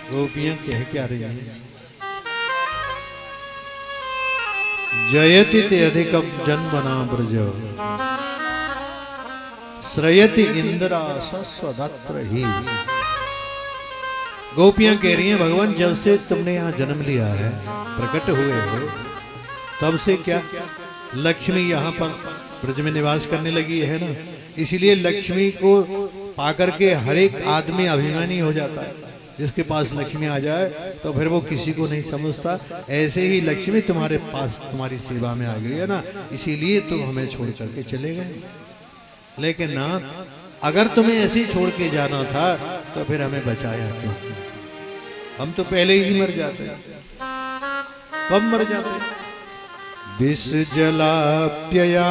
गोपियां कह क्या रही हैं? जयति ते अधिकम जन्मना ब्रज श्रयति इंदिरा सस्वदत्र ही। गोपियां कह रही हैं भगवान जब से तुमने यहाँ जन्म लिया है, प्रकट हुए हो, तब से क्या लक्ष्मी यहाँ पर ब्रज में निवास करने लगी है ना, इसीलिए लक्ष्मी को पाकर के हर एक आदमी अभिमानी हो जाता है। जिसके पास लक्ष्मी आ जाए तो फिर वो किसी को नहीं समझता। ऐसे ही लक्ष्मी तुम्हारे पास तुम्हारी सेवा में आ गई है ना, इसीलिए तुम हमें छोड़ करके चले गए। लेकिन ना अगर तुम्हें ऐसे ही छोड़ के जाना था तो फिर हमें बचाया क्यों? हम तो पहले ही मर जाते। कब मर जाते? विष जलाप्यया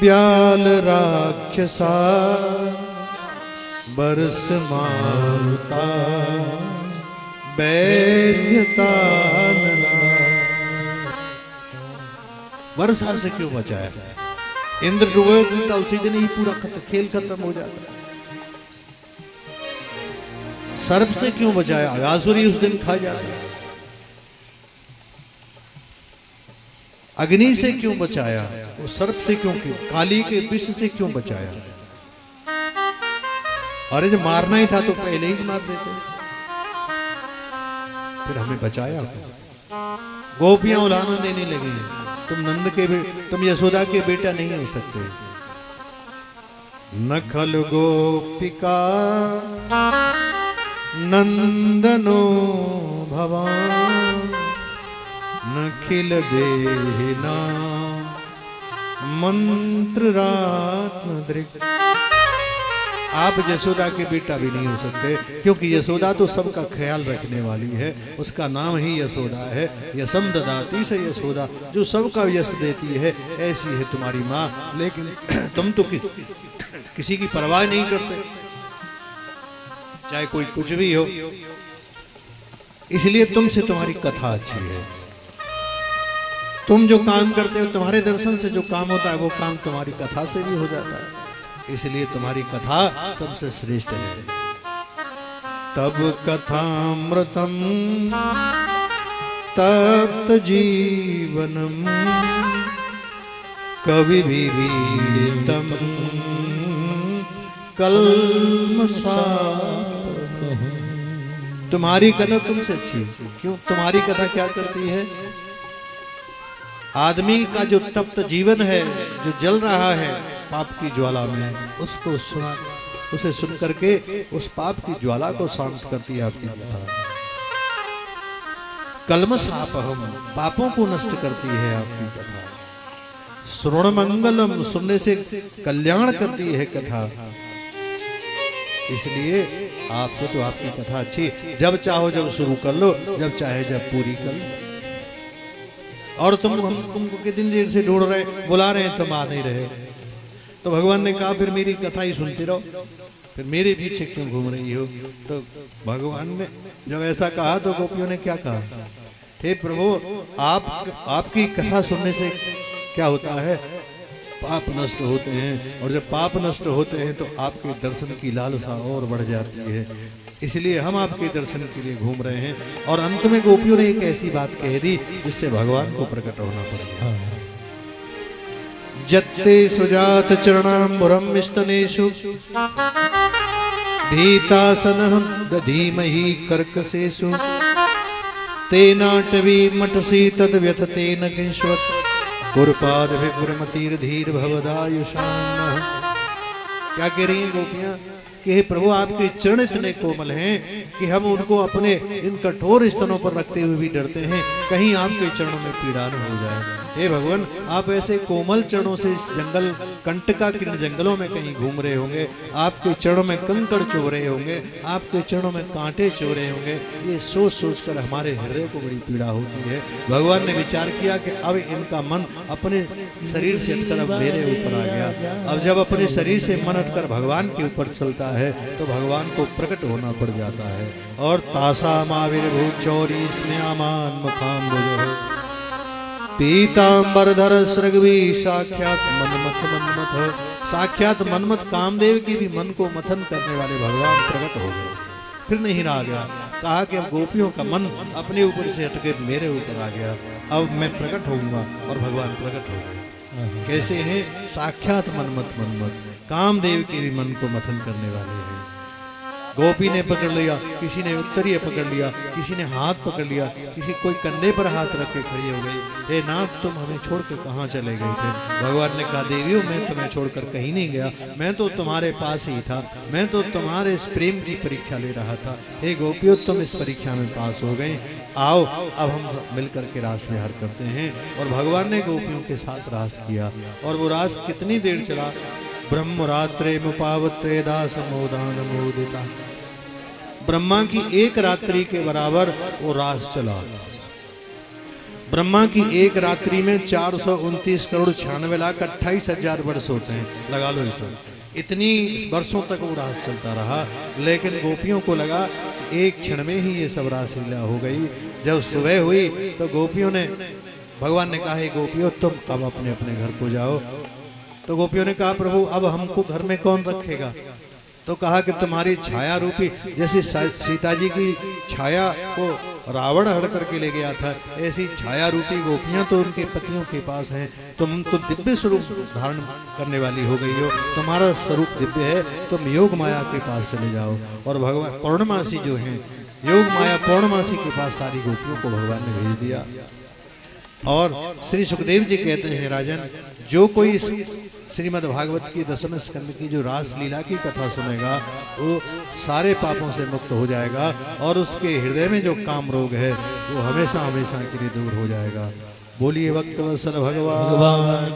ब्याल राक्षसा बरस मारुता बैर्यता। वर्षा से क्यों बचाया? इंद्र डूबे तो उसी दिन ही पूरा खेल खत्म हो जाता। सर्प से क्यों बचाया? आसुरी उस दिन खा जाता। अग्नि से क्यों बचाया? वो सर्प से क्यों? काली के विष से क्यों बचाया? अरे जब मारना ही था तो पहले ही मार देते, फिर हमें बचाया। गोपियां उलाहना देने लगी, तुम नंद के तुम यशोदा के बेटा नहीं हो सकते। नखल गोपिका नंदनो भवान नखिल देहिना मंत्र रात्म दृक्। आप यशोदा के बेटा भी नहीं हो सकते, क्योंकि यशोदा तो सबका ख्याल रखने वाली है। उसका नाम ही यशोदा है। यशम ददाती से यशोदा, जो सबका यश देती है, ऐसी है तुम्हारी माँ। लेकिन तुम तो किसी की परवाह नहीं करते, चाहे कोई कुछ भी हो। इसलिए तुमसे तुम्हारी कथा अच्छी है। तुम जो काम करते हो, तुम्हारे दर्शन से जो काम होता है, वो काम तुम्हारी कथा से भी हो जाता है। इसलिए तुम्हारी कथा तुमसे श्रेष्ठ है। तब कथामृतम तप्त जीवनम कवि विवीडितम कल्मषा। तुम्हारी कथा तुमसे अच्छी क्यों? तुम्हारी कथा क्या करती है? आदमी का जो तप्त जीवन है, जो जल रहा है पाप की ज्वाला में, उसको सुना, उसे सुन करके उस पाप की ज्वाला को शांत करती है आपकी कथा। कल्मषापहम, पापों को नष्ट करती है आपकी कथा। श्रवण मंगलम, सुनने से कल्याण करती है कथा। इसलिए आपसे तो आपकी कथा अच्छी। जब चाहो जब शुरू कर लो, जब चाहे जब पूरी कर लो। और तुमको कितनी देर से ढूंढ रहे, बुला रहे हैं, तुम आ नहीं रहे। तो भगवान ने कहा फिर मेरी कथा ही सुनते रहो, फिर मेरे पीछे क्यों घूम रही हो? तो भगवान ने जब ऐसा कहा तो गोपियों ने क्या कहा? हे प्रभु, आपकी कथा सुनने से क्या होता है? पाप नष्ट होते हैं, और जब पाप नष्ट होते हैं तो आपके दर्शन की लालसा और बढ़ जाती है। इसलिए हम आपके दर्शन के लिए घूम रहे हैं। और अंत में गोपियों ने एक ऐसी बात कह दी जिससे भगवान को प्रकट होना पड़ गया। जत्ते सुजात चरणाम्बुरम विस्तनेषु भीतासनहं दधीमहि कर्कशेषु तेनाटवी मठसी तद व्यथतेन किंशवत् कुरपाद विपुरमतीर धीर भवदायुषान। क्या कह रही हैं गोपियां कि हे प्रभु, आपके चरण इतने कोमल हैं कि हम उनको अपने इन कठोर स्तनों पर रखते हुए भी डरते हैं, कहीं आपके चरणों में पीड़ा न हो जाए। हे भगवान, आप ऐसे कोमल चरणों से इस जंगल कंटका किन जंगलों में कहीं घूम रहे होंगे, आपके चरणों में कंकड़ चुभ रहे होंगे, आपके चरणों में कांटे चुभ रहे होंगे। ये सोच सोच कर हमारे हृदय को बड़ी पीड़ा होती है। भगवान ने विचार किया कि अब इनका मन अपने शरीर से हटकर अब मेरे ऊपर आ गया। अब जब अपने शरीर से मन हटकर भगवान के ऊपर चलता है तो भगवान को प्रकट होना पड़ जाता है। और तासा माविर्भूत चौरी स्नेहामान मुखाम्बुजः पीतांबरधर सृगवी साक्षात मनमथ मनमथ। साक्षात मनमथ कामदेव की भी मन को मथन करने वाले भगवान प्रकट हो गए। फिर नहीं रहा गया। कहा कि अब गोपियों का मन अपने ऊपर से हटके मेरे ऊपर आ गया, अब मैं प्रकट होऊंगा। और भगवान प्रकट हो गए। कैसे हैं? साक्षात मन्मथ कामदेव के भी मन को मथन करने वाले हैं। गोपी ने पकड़ लिया, किसी ने उत्तरीय पकड़ लिया, किसी ने हाथ पकड़ लिया, किसी कोई कंधे पर हाथ रख के खड़ी हो गई। हे नाथ, तुम हमें छोड़कर कहाँ चले गए थे? भगवान ने कहा, देवियों मैं तुम्हें छोड़कर कहीं नहीं गया, मैं तो तुम्हारे पास ही था, मैं तो तुम्हारे इस प्रेम की परीक्षा ले रहा था। हे गोपियों, तुम इस परीक्षा में पास हो गए, आओ अब हम मिलकर के रास विहार करते हैं। और भगवान ने गोपियों के साथ रास किया। और वो रास कितनी देर चला? ब्रह्म रात्रे मुपावत्रे दास मोदान मोदिता। ब्रह्मा की एक रात्रि के बराबर वो रास चला। ब्रह्मा की एक रात्रि में 429 करोड़ 96,28,000 वर्ष होते हैं, लगा लो इसे। इतनी वर्षों तक वो रास चलता रहा, लेकिन गोपियों को लगा एक क्षण में ही ये सब रास लीला हो गई। जब सुबह हुई तो गोपियों ने, भगवान ने कहा, हे गोपियों तुम अब अपने अपने घर को जाओ। तो गोपियों ने कहा, प्रभु अब हमको घर में कौन रखेगा? तो कहा कि तुम्हारी छाया रूपी, जैसे सीता जी की छाया को रावण हड़ करके ले गया था, ऐसी छाया रूपी गोपियां तो उनके पतियों के पास हैं। तुम तो दिव्य स्वरूप धारण करने वाली हो गई हो, तुम्हारा स्वरूप दिव्य है, तुम योग माया के पास चले जाओ। और भगवान पौर्णमासी जो हैं, योग माया पौर्णमासी के पास सारी गोपियों को भगवान ने भेज दिया। और श्री सुखदेव जी कहते हैं, राजन, जो कोई श्रीमद् भागवत की 10वें स्कंद की जो रास लीला की कथा सुनेगा वो सारे पापों से मुक्त हो जाएगा, और उसके हृदय में जो काम रोग है वो हमेशा हमेशा के लिए दूर हो जाएगा। बोलिए भक्तवत्सल भगवान।